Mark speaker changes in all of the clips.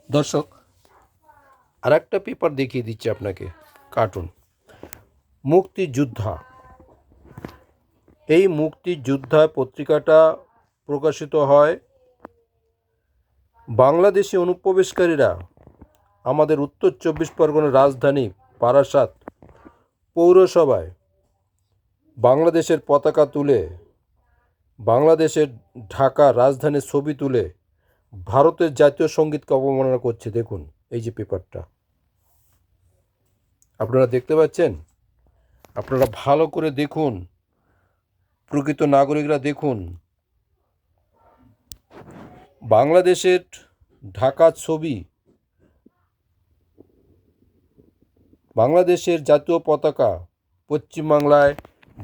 Speaker 1: দর্শক, আর একটা পেপার দেখিয়ে দিচ্ছি আপনাকে, কার্টুন মুক্তিযোদ্ধা। এই মুক্তিযোদ্ধা পত্রিকাটা প্রকাশিত হয় বাংলাদেশি অনুপ্রবেশকারীরা আমাদের উত্তর 24 পরগনার রাজধানী বারাসাত পৌরসভায় বাংলাদেশের পতাকা তুলে, বাংলাদেশের ঢাকা রাজধানীর ছবি তুলে ভারতের জাতীয় সঙ্গীতকে অবমাননা করছে। দেখুন এই যে পেপারটা আপনারা দেখতে পাচ্ছেন, আপনারা ভালো করে দেখুন, প্রকৃত নাগরিকরা দেখুন। বাংলাদেশের ঢাকার ছবি, বাংলাদেশের জাতীয় পতাকা পশ্চিমবাংলায়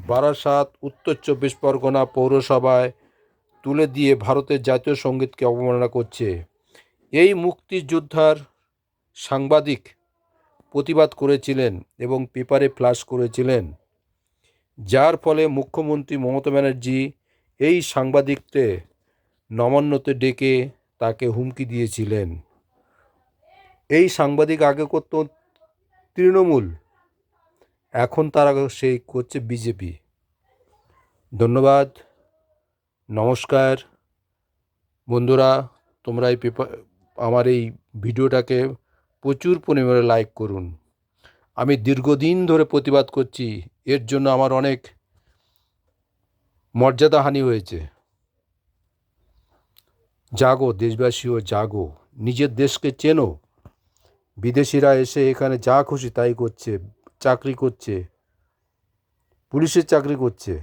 Speaker 1: বারাসাত উত্তর 24 পরগনা পৌরসভায় তুলে দিয়ে ভারতের জাতীয় সঙ্গীতকে অবমাননা করছে। এই মুক্তিযোদ্ধার সাংবাদিক প্রতিবাদ করেছিলেন এবং পেপারে ফ্ল্যাশ করেছিলেন, যার ফলে মুখ্যমন্ত্রী মমতা ব্যানার্জি এই সাংবাদিককে নবান্নতে ডেকে তাকে হুমকি দিয়েছিলেন। এই সাংবাদিক আগে করত তৃণমূল, এখন তারা সেই করছে বিজেপি। ধন্যবাদ, নমস্কার বন্ধুরা। তোমরা এই আমার এই ভিডিওটাকে প্রচুর পরিমাণে লাইক করুন। আমি দীর্ঘদিন ধরে প্রতিবাদ করছি, এর জন্য আমার অনেক মর্যাদাহানি হয়েছে। জাগো দেশবাসীও, জাগো, নিজের দেশকে চেনো। বিদেশিরা এসে এখানে যা খুশি তাই করছে, চাকরি করছে, পুলিশের চাকরি করছে।